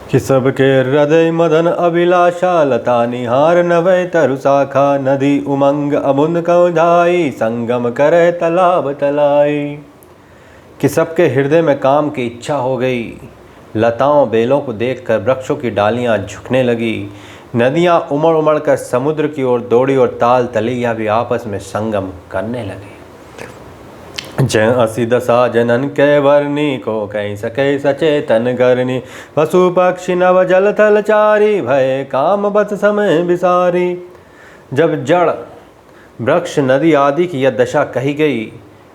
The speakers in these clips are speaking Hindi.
कि सबके हृदय मदन अभिलाषा लता निहार नवै तरु शाखा नदी उमंग अमुन कौधाई संगम करे तालाब तलाई। कि सबके हृदय में काम की इच्छा हो गई, लताओं बेलों को देखकर वृक्षों की डालियां झुकने लगी, नदियां उमड़ उमड़ कर समुद्र की ओर दौड़ी और ताल तलैया भी आपस में संगम करने लगे। जय असी दशा जनन के वर्णी को कहीं सके सचेतन करनी, पशु पक्षी नव जल थल चारी भय काम बस समय विसारी। जब जड़ वृक्ष नदी आदि की यह दशा कही गई,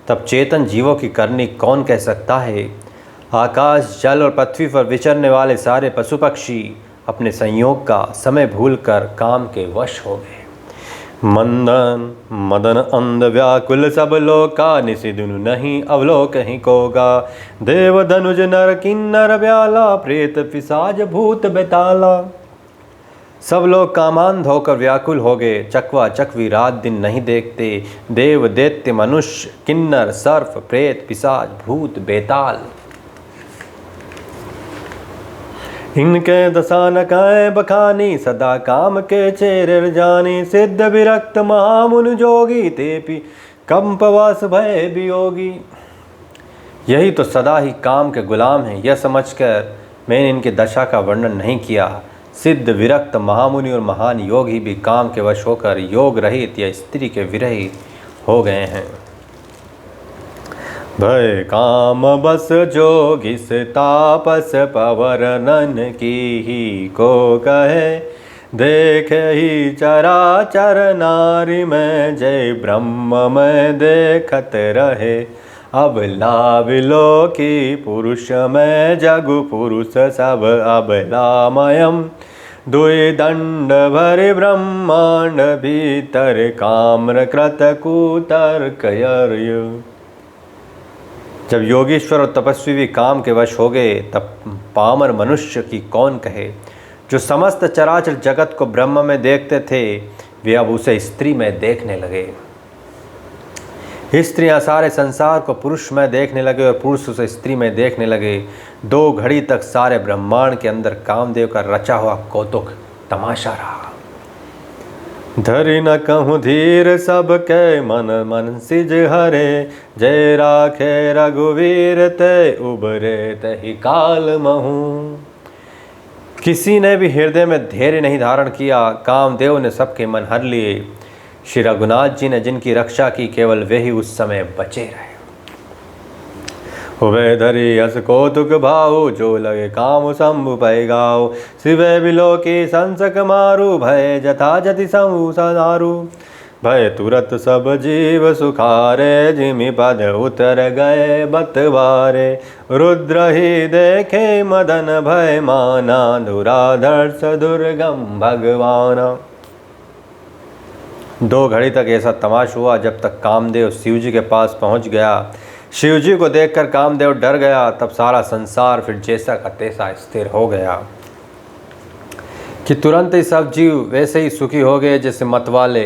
तब चेतन जीवों की करनी कौन कह सकता है। आकाश जल और पृथ्वी पर विचरने वाले सारे पशु पक्षी अपने संयोग का समय भूलकर काम के वश हो गए। मंदन मदन अंध व्याकुल सब लोका, निशिदुनु नहीं अवलोक ही कोगा। देव धनुज नर किन्नर ब्याला, प्रेत पिशाच भूत बेताला। सब लोग कामांध होकर व्याकुल हो गए, चकवा चकवी रात दिन नहीं देखते। देव दैत्य मनुष्य किन्नर सर्प प्रेत पिशाच भूत बेताल, इनके दशा न कहे बखानी, सदा काम के चेर जानी। सिद्ध विरक्त महामुन जोगी, तेपी कंपवास भय वियोगी। यही तो सदा ही काम के गुलाम हैं, यह समझकर मैंने इनकी दशा का वर्णन नहीं किया। सिद्ध विरक्त महामुनि और महान योगी भी काम के वश होकर योग रहित या स्त्री के विरहित हो गए हैं। भय काम बस जोगिस तापस पवरनन की ही को कहे। देख ही चराचर नारी में, जय ब्रह्म में देखत रहे। अबला विलोकी पुरुष में, जगु पुरुष सब अबलामयम। दुई दंड भरि ब्रह्मांड भीतर, काम्र कृत कुतर्क यर्यु। जब योगीश्वर और तपस्वी भी काम के वश हो गए, तब पामर मनुष्य की कौन कहे। जो समस्त चराचर जगत को ब्रह्म में देखते थे, वे अब उसे स्त्री में देखने लगे। स्त्रियां सारे संसार को पुरुष में देखने लगे और पुरुष उसे स्त्री में देखने लगे। 2 घड़ी तक सारे ब्रह्मांड के अंदर कामदेव का रचा हुआ कौतुक तमाशा रहा। धरि न कहूँ धीर सब के मन मन सिज हरे। जय राखे रघुवीर ते उबरे तहि काल महू। किसी ने भी हृदय में धैर्य नहीं धारण किया, कामदेव ने सबके मन हर लिए। श्री रघुनाथ जी ने जिनकी रक्षा की, केवल वे ही उस समय बचे रहे। हुए धरी यस कौतुक भाऊ, जो लगे काम शंभु पै गाओ। शिवे बिलोकी संसक मारु, भय जथा जति समूह सदारु। भय तुरत सब जीव सुखारे, जिमि पद उतर गए बतवारे। रुद्र ही देखे मदन भय माना, धुराधर्ष दुर्गम भगवाना। 2 घड़ी तक ऐसा तमाशा हुआ, जब तक कामदेव शिव जी के पास पहुंच गया। शिव जी को देखकर कामदेव डर गया। तब सारा संसार फिर जैसा का तैसा स्थिर हो गया कि तुरंत ही सब जीव वैसे ही सुखी हो गए जैसे मत वाले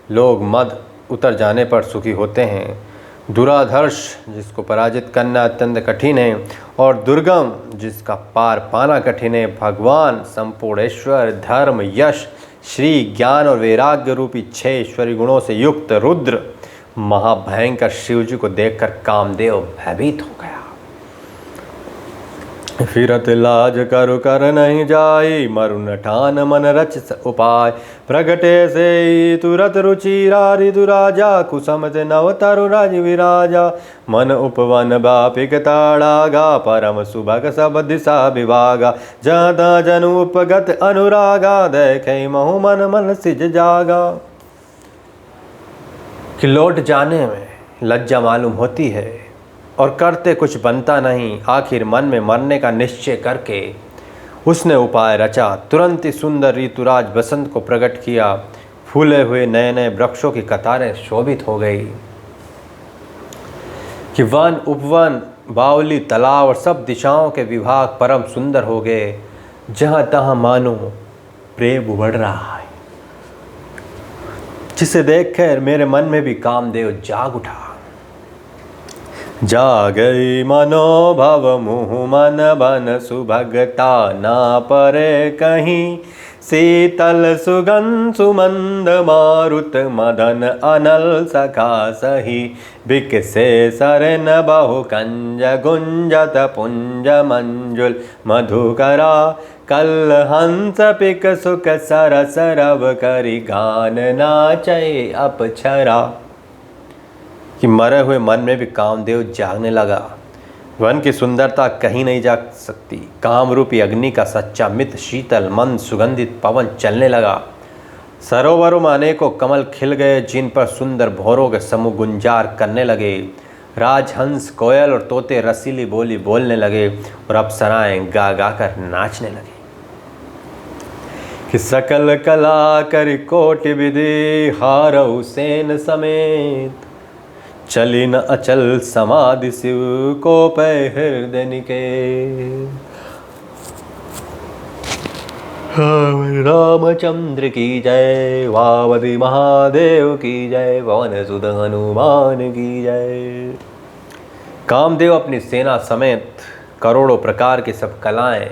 लोग मद उतर जाने पर सुखी होते हैं। दुराधर्ष जिसको पराजित करना अत्यंत कठिन है, और दुर्गम जिसका पार पाना कठिन है, भगवान संपूर्णेश्वर धर्म यश श्री ज्ञान और वैराग्य रूपी 6 ईश्वरी गुणों से युक्त रुद्र महाभयंकर शिव जी को देखकर कामदेव भयभीत हो गया। फिरत लाज करु कर नहीं जाई, मरुन ठान मन रच उपाय। प्रगटे से तुरत रुचि रारि दुराजा, कुसमत नव तरु राज विराजा। मन उपवन बापिक ताड़ागा, परम सुभग सब दिशा विभागा। जहाँ जनु उपगत अनुरागा, देखे महु मन मन सिज जागा। कि लौट जाने में लज्जा मालूम होती है और करते कुछ बनता नहीं। आखिर मन में मरने का निश्चय करके उसने उपाय रचा। तुरंत ही सुंदर ऋतुराज बसंत को प्रकट किया। फूले हुए नए नए वृक्षों की कतारें शोभित हो गई कि वन उपवन बावली तालाब और सब दिशाओं के विभाग परम सुंदर हो गए। जहाँ तहाँ मानो प्रेम उमड़ रहा है, जिसे देखकर मेरे मन में भी कामदेव जाग उठा। जागई मनोभव मुह मन बन सुभगता ना परे कहीं, शीतल सुगंध सुमंद मारुत मदन अनल सखा सही, बिकसे सरन बहु कंज गुंजत पुंज मंजुल मधुकरा, कल हंस पिक सुख सरस रव करि गान नाचय अपछरा। कि मरे हुए मन में भी कामदेव जागने लगा। वन की सुंदरता कहीं नहीं जा सकती। काम रूपी अग्नि का सच्चा मित्र शीतल मंद सुगंधित पवन चलने लगा। सरोवरों में अनेकों कमल खिल गए, जिन पर सुंदर भौरों के समूह गुंजार करने लगे। राजहंस कोयल और तोते रसीली बोली बोलने लगे और अप्सराएं गा गा कर नाचने लगी। कि सकल कला कर कोटि विधि हारऊ सेन समेत, चली न अचल समाधि शिव को पै हृदय निकेत। रामचंद्र की जय, वावती महादेव की जय, पवन सुत हनुमान की जय। कामदेव अपनी सेना समेत करोड़ों प्रकार की सब कलाएं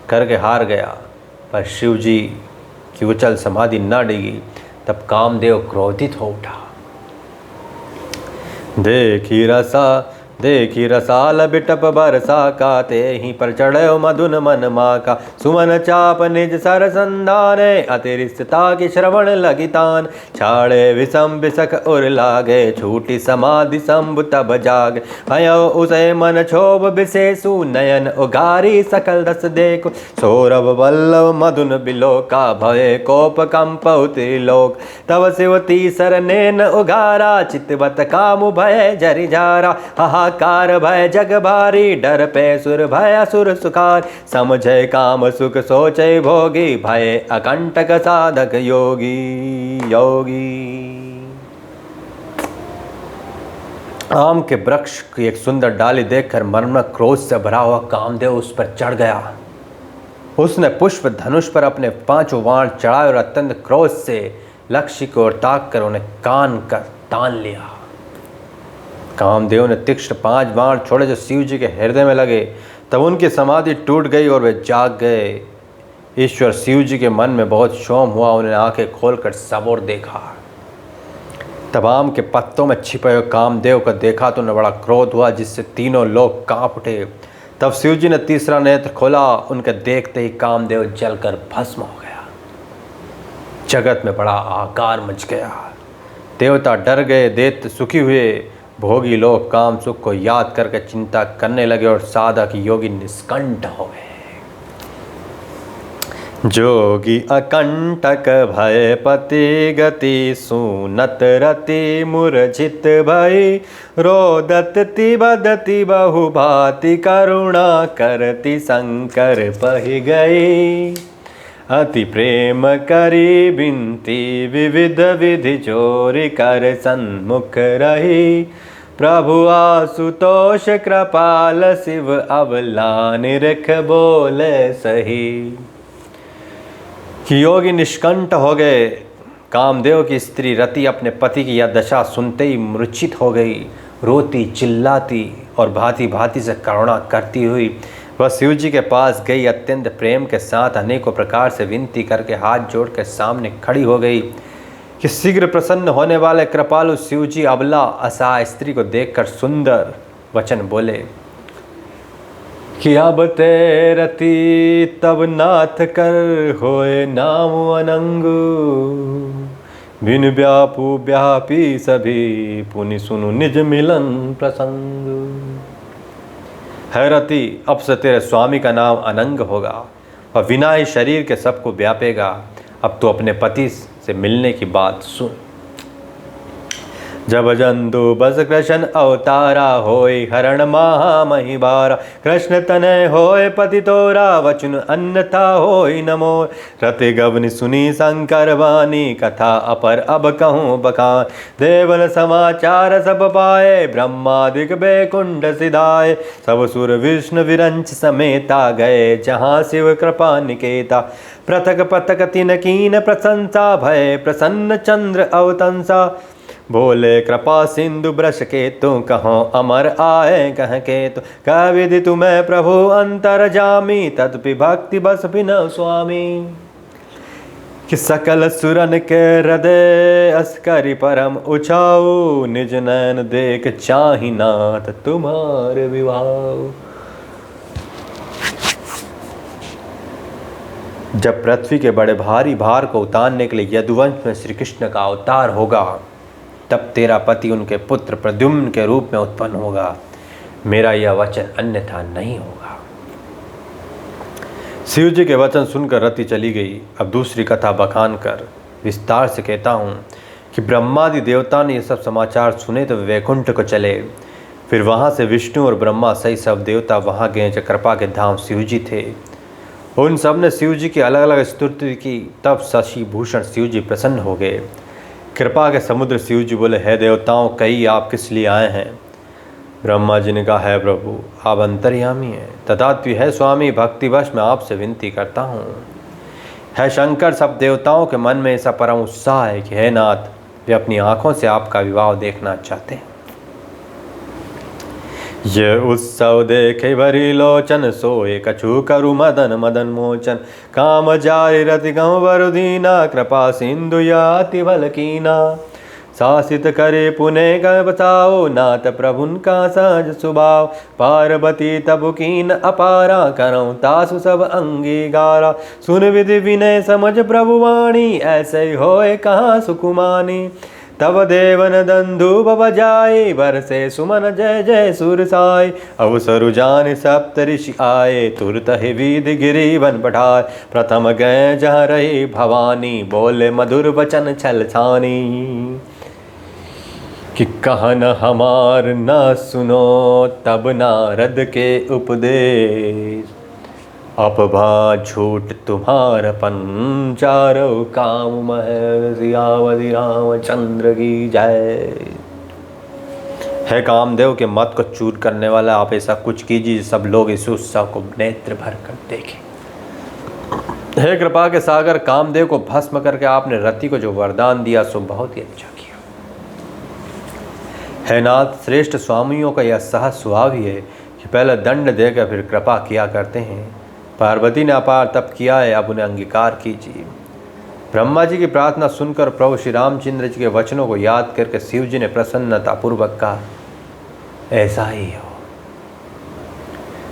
करके हार गया, पर शिव जी की उचल समाधि न डिगी। तब कामदेव क्रोधित हो उठा। देखी रसाल बिटप बरसा का, ते ही पर चढ़ो मधुन मन माका। सुमन चाप निज सर संधाने, अतिरिक्तता की श्रवण लगितान। छाड़े विषम बिसक उर लागे, छूटी समाधि शंभु तब जाग। भयो उसे मन क्षोभ विशेषु, नयन उगारी सकल रस देखो। सौरभ वल्लभ मधुन बिलोका, भये कोप कंपौ त्रिलोक। तब शिव तीसर नैन उगारा, चितवत काम भय जरि जारा। हाहाकार भय जग भारी, डर पे सुर भय असुर सुखार। समझे काम सुख सोचे भोगी, भय अकंटक साधक योगी योगी। आम के वृक्ष की एक सुंदर डाली देखकर मन में क्रोध से भरा हुआ कामदेव उस पर चढ़ गया। उसने पुष्प धनुष पर अपने 5 बाण चढ़ाए और अत्यंत क्रोध से लक्ष्य की ओर ताक कर उन्हें कान कर तान लिया। कामदेव ने तीक्ष्ण 5 बाण छोड़े जो शिव जी के हृदय में लगे। तब उनकी समाधि टूट गई और वे जाग गए। ईश्वर शिव जी के मन में बहुत शोम हुआ। उन्हें आंखें खोलकर सब ओर देखा। तब आम के पत्तों में छिपे हुए कामदेव को देखा तो उन्हें बड़ा क्रोध हुआ, जिससे तीनों लोग कांप उठे। तब शिव जी ने तीसरा नेत्र खोला। उनके देखते ही कामदेव जलकर भस्म हो गया। जगत में बड़ा आकार मच गया। देवता डर गए, दैत्य सुखी हुए। भोगी लोग काम सुख को याद करके चिंता करने लगे और साधक योगी निष्कंठ हो गए। जोगी अकंटक भय पति गति, सुनत रति मूर्छित भई। रोदत तिबदति बहु भांति, करुणा करति शंकर पहि गई। अति प्रेम करी बिनती, विविध विधि चोरी कर सन्मुख रही। प्रभु आशुतोष कृपाल, शिव अबला निरख बोले सही। कि योगी निष्कंठ हो गए। कामदेव की स्त्री रति अपने पति की यह दशा सुनते ही मूर्छित हो गई। रोती चिल्लाती और भांति भांति से करुणा करती हुई वह शिव जी के पास गई। अत्यंत प्रेम के साथ अनेकों प्रकार से विनती करके हाथ जोड़ के सामने खड़ी हो गई कि शीघ्र प्रसन्न होने वाले कृपालु शिव जी अबला असहाय स्त्री को देखकर सुंदर वचन बोले कि अब ते रति तब नाथ कर होए नाम अनंगु। बिन व्यापू व्यापी सभी, पुनि सुनु निज मिलन प्रसंग। है रति, अब से तेरे स्वामी का नाम अनंग होगा और बिना ही शरीर के सबको व्यापेगा। अब तो अपने पति से मिलने की बात सुन। जब जंतु बस कृष्ण अवतारा, होय हरण महामहिबारा। कृष्ण तनय होय पति तोरा, वचन अन्यथा होय नमो। रति गवनि सुनी शंकर वाणी, कथा अपर अब कहूँ बखान। देवन समाचार सब पाए, ब्रह्मादिक बैकुंठ सिधाए। सब सुर विष्णु विरंच समेता, गए जहाँ शिव कृपा निकेता। पृथक पथक तिन कीन प्रशंसा, भय प्रसन्न चंद्र अवतंसा। बोले कृपा सिंधु ब्रश के तू कहो अमर आए कह के तु कह विधि तुम्हें प्रभु अंतर जामी तत्पि भक्ति बस बिन स्वामी। कि सकल सुरन के हृदय अस्करि परम उछाऊ निज नैन देख चाहि नाथ तुम्हारे विवाह। जब पृथ्वी के बड़े भारी भार को उतारने के लिए यदुवंश में श्री कृष्ण का अवतार होगा, तब तेरा पति उनके पुत्र प्रद्युम्न के रूप में उत्पन्न होगा। मेरा यह वचन अन्यथा नहीं होगा। शिव जी के वचन सुनकर रति चली गई। अब दूसरी कथा बखान कर विस्तार से कहता हूँ कि ब्रह्मादि देवता ने ये सब समाचार सुने तो वैकुंठ को चले। फिर वहाँ से विष्णु और ब्रह्मा सही सब देवता वहाँ गए जो कृपा के धाम शिव जी थे। उन सब ने शिव जी की अलग अलग स्तुति की। तब शशि भूषण शिव जी प्रसन्न हो गए। कृपा के समुद्र शिव जी बोले, है देवताओं, कई आप किस लिए आए हैं? ब्रह्मा जी ने कहा, है प्रभु, आप अंतर्यामी हैं, तथात्वी है स्वामी, भक्तिवश मैं आपसे विनती करता हूँ। है शंकर, सब देवताओं के मन में ऐसा परम उत्साह है कि हे नाथ, वे अपनी आंखों से आपका विवाह देखना चाहते हैं। ये उत्सव देखे भरी लोचन, सोए कछु करु मदन मदन मोचन। काम जारि रति गम वरुदीना, कृपा सिंधु या अति बल कीना। शासित करे पुण्य गए बताओ, नाथ प्रभुन का सहज स्वभाव। पार्वती तब कीन अपारा, करऊँ तासु सब अंगीकारा। सुन विधि विनय समझ प्रभु वाणी, ऐसे होए कहाँ सुकुमानी। तब देवन दंधु बजाए, बरसे सुमन जय जय सुर साय। अवसरु जान सप्त ऋषि आए, तुरत ही विधि गिरी वन पठाए। प्रथम गए जहाँ रही भवानी, बोले मधुर वचन छल छानी। कि कहन हमार न सुनो, तब नारद के उपदेश। अपभा झूठ तुम्हारपन, चारो काम मह सियावति रामचंद्र की जय। है कामदेव के मत को चूर करने वाला, आप ऐसा कुछ कीजिए सब लोग इस उत्सव को नेत्र भर कर देखें। हे कृपा के सागर, कामदेव को भस्म करके आपने रति को जो वरदान दिया सो बहुत ही अच्छा किया। है नाथ, श्रेष्ठ स्वामियों का यह सहज स्वभाव ही है कि पहले दंड देकर फिर कृपा किया करते हैं। पार्वती ने अपार तप किया है, अब उन्हें अंगीकार कीजिए। ब्रह्मा जी की प्रार्थना सुनकर प्रभु श्री रामचंद्र जी के वचनों को याद करके शिव जी ने प्रसन्नतापूर्वक कहा, ऐसा ही हो।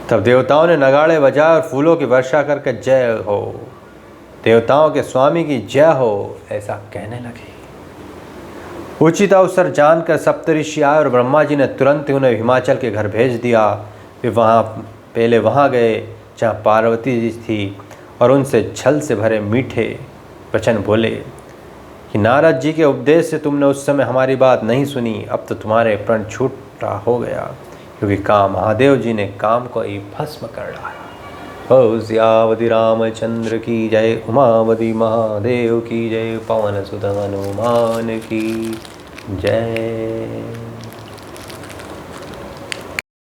तब देवताओं ने नगाड़े बजाए और फूलों की वर्षा करके जय हो, देवताओं के स्वामी की जय हो, ऐसा कहने लगे। उचित अवसर जानकर सप्तऋषि आए और ब्रह्मा जी ने तुरंत ही उन्हें हिमाचल के घर भेज दिया। वे पहले वहाँ गए जहाँ पार्वती जी थी और उनसे छल से भरे मीठे वचन बोले कि नारद जी के उपदेश से तुमने उस समय हमारी बात नहीं सुनी, अब तो तुम्हारे प्रण छूटा हो गया, क्योंकि काम महादेव जी ने काम को ही भस्म कर डाला। ओ सियावति रामचंद्र की जय, उमावती महादेव की जय, पवन सुत हनुमान की जय।